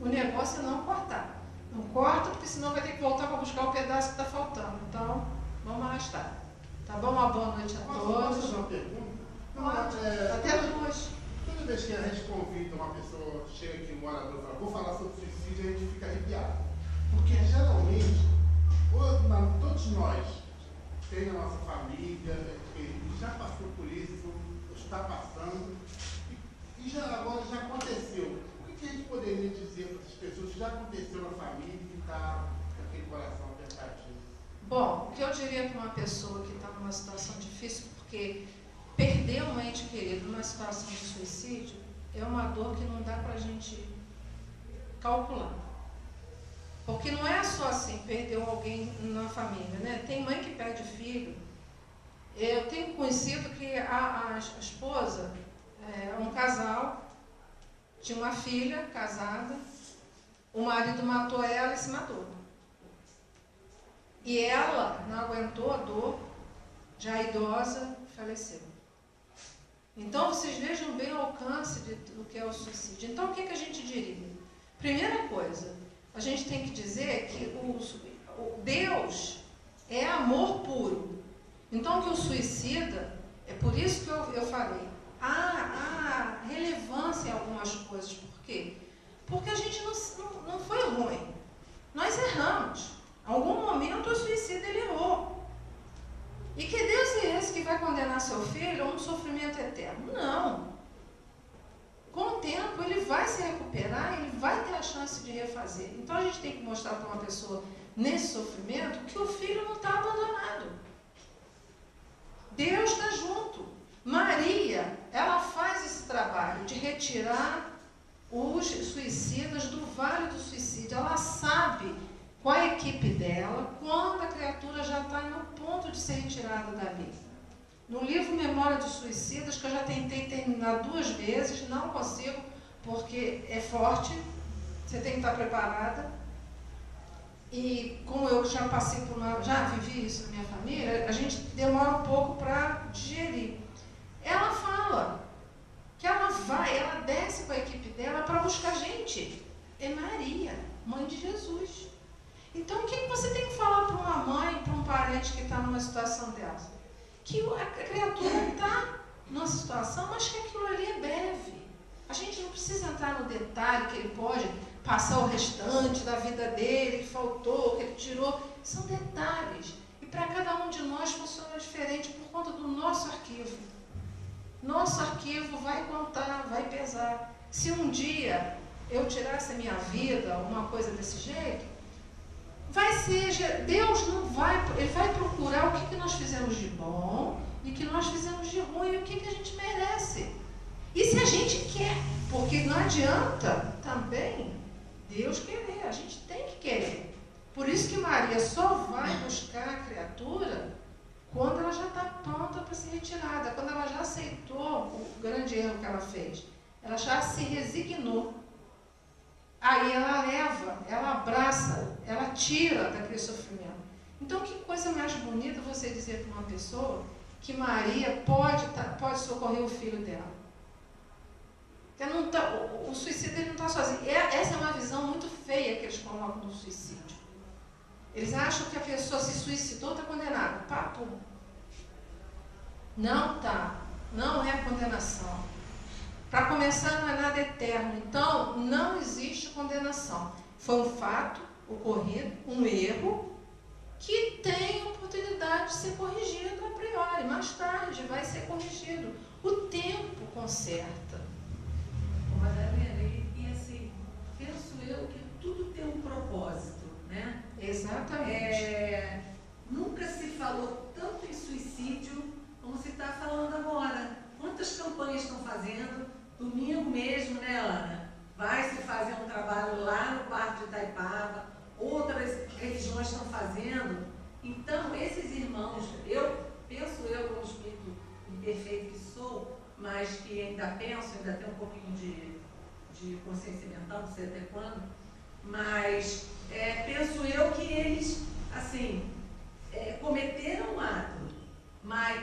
O negócio é não cortar. Não corta, porque senão vai ter que voltar para buscar o pedaço que está faltando. Então, vamos arrastar. Tá bom? Uma boa noite a todos. Posso fazer uma pergunta? Até duas. Toda vez que a gente convida uma pessoa, chega aqui, morador, e fala, vou falar sobre suicídio, a gente fica arrepiado. Porque geralmente, todos nós, tem a nossa família, que já passou por isso, está passando, e agora já aconteceu. O que a gente poderia dizer para essas pessoas que já aconteceu na família e que está com aquele coração apertadinho? Bom, o que eu diria para uma pessoa que está numa situação difícil, porque perder um ente querido numa situação de suicídio é uma dor que não dá para a gente calcular. Porque não é só assim, perdeu alguém na família, né? Tem mãe que perde filho. Eu tenho conhecido que a esposa, um casal, tinha uma filha casada, o marido matou ela e se matou. E ela não aguentou a dor já idosa, faleceu. Então, vocês vejam bem o alcance do que é o suicídio. Então, o que a gente diria? Primeira coisa, a gente tem que dizer que o Deus é amor puro. Então, que o suicida, é por isso que eu falei, há relevância em algumas coisas. Por quê? Porque a gente não foi ruim. Nós erramos. Em algum momento o suicida ele errou. E que Deus é esse que vai condenar seu filho a um sofrimento eterno? Não. Com o tempo ele vai se recuperar, ele vai ter a chance de refazer. Então a gente tem que mostrar para uma pessoa nesse sofrimento que o filho não está abandonado. Deus está junto. Maria, ela faz esse trabalho de retirar os suicidas do vale do suicídio. Ela sabe, com a equipe dela, quando a criatura já está no ponto de ser retirada dali. No livro Memória dos Suicidas, que eu já tentei terminar 2 vezes, não consigo, porque é forte, você tem que estar preparada. E como eu já passei por já vivi isso na minha família, a gente demora um pouco para digerir. Ela fala que ela desce com a equipe dela para buscar gente. É Maria, mãe de Jesus. Então, o que você tem que falar para uma mãe, para um parente que está numa situação dessa? Que a criatura está numa situação, mas que aquilo ali é breve. A gente não precisa entrar no detalhe que ele pode passar o restante da vida dele, que faltou, que ele tirou. São detalhes. E para cada um de nós funciona diferente por conta do nosso arquivo. Nosso arquivo vai contar, vai pesar. Se um dia eu tirasse a minha vida, uma coisa desse jeito, vai ser, Deus não vai, Ele vai procurar o que nós fizemos de bom e o que nós fizemos de ruim e o que a gente merece. E se a gente quer, porque não adianta também Deus querer, a gente tem que querer. Por isso que Maria só vai buscar a criatura quando ela já está pronta para ser retirada, quando ela já aceitou o grande erro que ela fez. Ela já se resignou. Aí ela leva, ela abraça, ela tira daquele sofrimento. Então, que coisa mais bonita você dizer para uma pessoa que Maria pode socorrer o filho dela. O suicídio ele não está sozinho. Essa é uma visão muito feia que eles colocam no suicídio. Eles acham que a pessoa se suicidou, está condenada. Papo. Não está. Não é condenação. Para começar, não é nada eterno. Então, não existe condenação. Foi um fato ocorrido, um erro, que tem oportunidade de ser corrigido a priori. Mais tarde vai ser corrigido. O tempo conserta. Madalena, e assim, penso eu que tudo tem um propósito, né? Exatamente. Nunca se falou tanto em suicídio como se está falando agora. Quantas campanhas estão fazendo? Domingo mesmo, né, Ana? Vai se fazer um trabalho lá no Parque de Itaipava, outras religiões estão fazendo. Então, esses irmãos, penso eu, como espírito imperfeito que sou, mas que ainda penso, ainda tenho um pouquinho de consciência mental, não sei até quando, mas penso eu que eles, assim, cometeram um ato,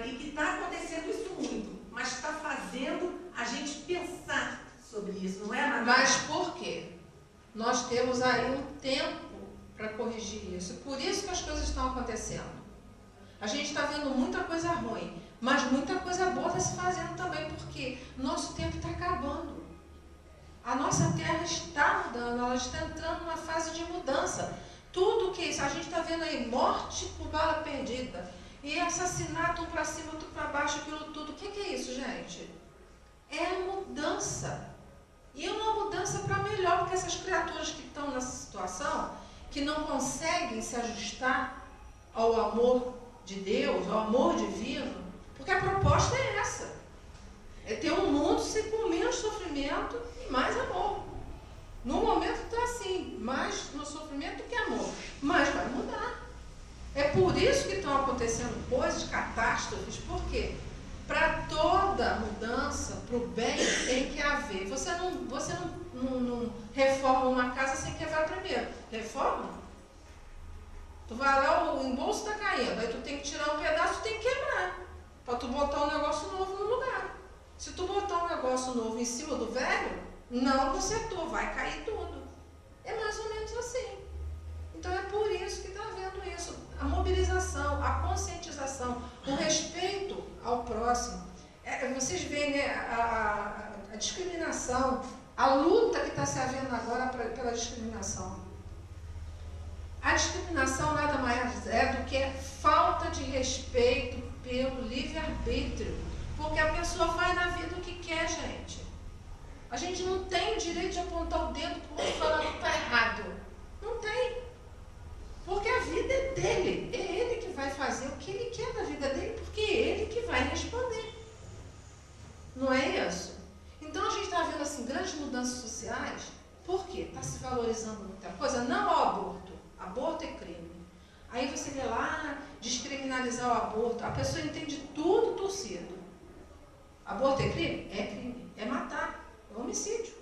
e que está acontecendo isso muito, mas está fazendo a gente pensar sobre isso, não é, Maria? Mas por quê? Nós temos aí um tempo para corrigir isso. Por isso que as coisas estão acontecendo. A gente está vendo muita coisa ruim, mas muita coisa boa está se fazendo também, porque nosso tempo está acabando. A nossa terra está mudando, ela está entrando numa fase de mudança. Tudo que isso, a gente está vendo aí morte por bala perdida, e assassinato um para cima, outro para baixo, aquilo tudo. O que é isso, gente? É mudança. E é uma mudança para melhor, porque essas criaturas que estão nessa situação, que não conseguem se ajustar ao amor de Deus, ao amor divino, porque a proposta é essa. É ter um mundo com menos sofrimento e mais amor. No momento está assim, mais no sofrimento do que amor. Mas vai mudar. É por isso que estão acontecendo coisas, catástrofes. Por quê? Para toda mudança, para o bem, tem que haver. Você não reforma uma casa sem quebrar primeiro. Reforma? Tu vai lá, o embolso está caindo, aí tu tem que tirar um pedaço, tu tem que quebrar. Não consertou, vai cair tudo. É mais ou menos assim. Então é por isso que está havendo isso. A mobilização, a conscientização, o respeito ao próximo. Vocês veem, né, a discriminação, a luta que está se havendo agora pela discriminação. A discriminação nada mais é do que falta de respeito pelo livre-arbítrio. Porque a pessoa faz na vida o que quer, gente. A gente não tem o direito de apontar o dedo para o outro e falar que está errado. Não tem. Porque a vida é dele. É ele que vai fazer o que ele quer da vida dele, porque é ele que vai responder. Não é isso? Então a gente está vendo assim, grandes mudanças sociais. Por quê? Está se valorizando muita coisa. Não ao aborto. Aborto é crime. Aí você vê lá, descriminalizar o aborto. A pessoa entende tudo torcido. Aborto é crime? É crime. É matar. É homicídio.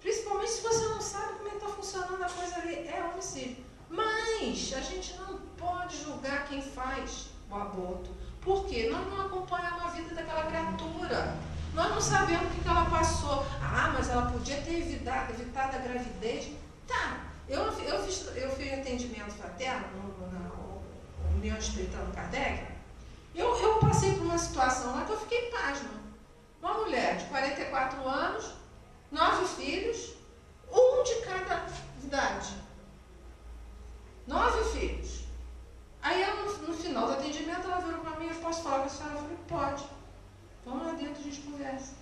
Principalmente se você não sabe como é que está funcionando a coisa ali. É homicídio. Mas a gente não pode julgar quem faz o aborto. Por quê? Nós não acompanhamos a vida daquela criatura. Nós não sabemos o que ela passou. Ah, mas ela podia ter evitado a gravidez. Tá. Eu fiz atendimento fraterno na União Espírita no Kardec. Eu passei por uma situação lá que eu fiquei pasma. Uma mulher de 44 anos, 9 filhos, um de cada idade. 9 filhos. Aí ela, no final do atendimento, ela virou para mim: eu posso falar com a senhora? Eu falei: pode. Vamos lá dentro, a gente conversa.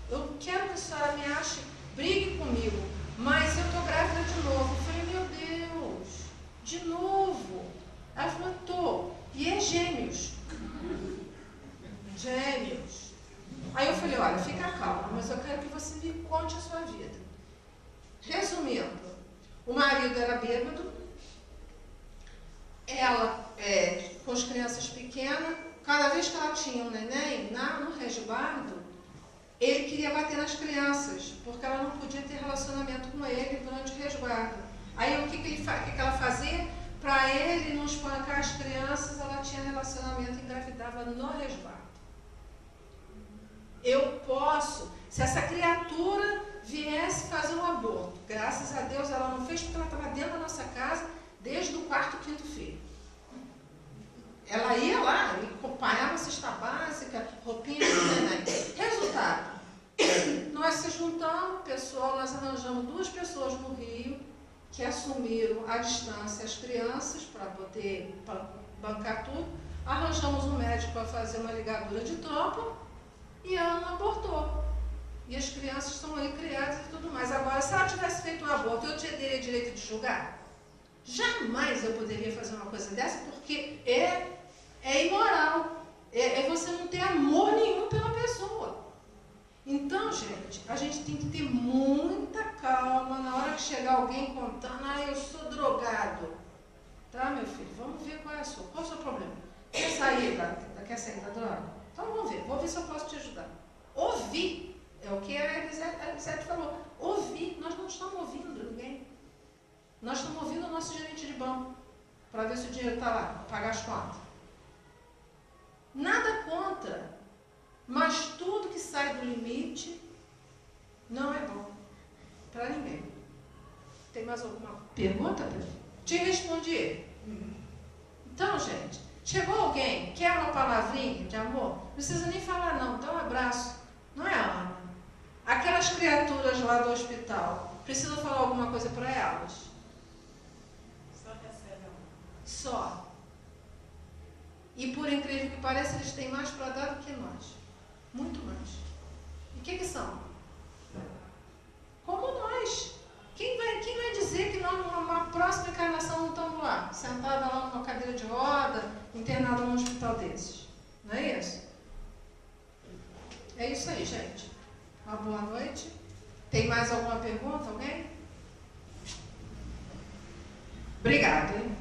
Eu quero que a senhora me ache, brigue comigo, mas eu estou grávida de novo. Eu falei: meu Deus, de novo? Ela falou: tô. E é gêmeos. Gêmeos. Aí eu falei: olha, fica calma, mas eu quero que você me conte a sua vida. Resumindo, o marido era bêbado, ela, com as crianças pequenas, cada vez que ela tinha um neném no resguardo, ele queria bater nas crianças, porque ela não podia ter relacionamento com ele durante o resguardo. Aí o que ela fazia? Para ele não espancar as crianças, ela tinha relacionamento e engravidava no resguardo. Eu posso, se essa criatura viesse fazer um aborto, graças a Deus ela não fez, porque ela estava dentro da nossa casa desde o 4º, 5º filho. Ela ia lá e acompanhava a cesta básica, roupinha de neném. Resultado, nós se juntamos, pessoal, nós arranjamos 2 pessoas no Rio que assumiram à distância as crianças para poder bancar tudo. Arranjamos um médico para fazer uma ligadura de tropa e ela não abortou. E as crianças estão aí criadas e tudo mais. Agora, se ela tivesse feito um aborto, eu teria direito de julgar? Jamais eu poderia fazer uma coisa dessa, porque é imoral. É você não ter amor nenhum pela pessoa. Então, gente, a gente tem que ter muita calma na hora que chegar alguém contando: ah, eu sou drogado. Tá, meu filho, vamos ver qual é o seu problema. Quer sair da droga? Então vamos ver, vou ver se eu posso te ajudar. Ouvir, é o que a Elisete falou. Ouvir, nós não estamos ouvindo ninguém. Nós estamos ouvindo o nosso gerente de banco, para ver se o dinheiro está lá, para pagar as contas. Nada contra, mas tudo que sai do limite não é bom para ninguém. Tem mais alguma pergunta, Pedro? Te respondi. Então, gente, chegou alguém, quer uma palavrinha de amor? Não precisa nem falar não, dá um abraço. Não é, Ana? Aquelas criaturas lá do hospital, precisa falar alguma coisa para elas? Só. E por incrível que pareça, eles têm mais para dar do que nós. Muito mais. E o que são? Como nós. Quem vai dizer que nós, numa próxima encarnação, não estamos lá, sentada lá numa cadeira de roda, internada num hospital desses? Não é isso? É isso aí, gente. Uma boa noite. Tem mais alguma pergunta, alguém? Obrigada, hein?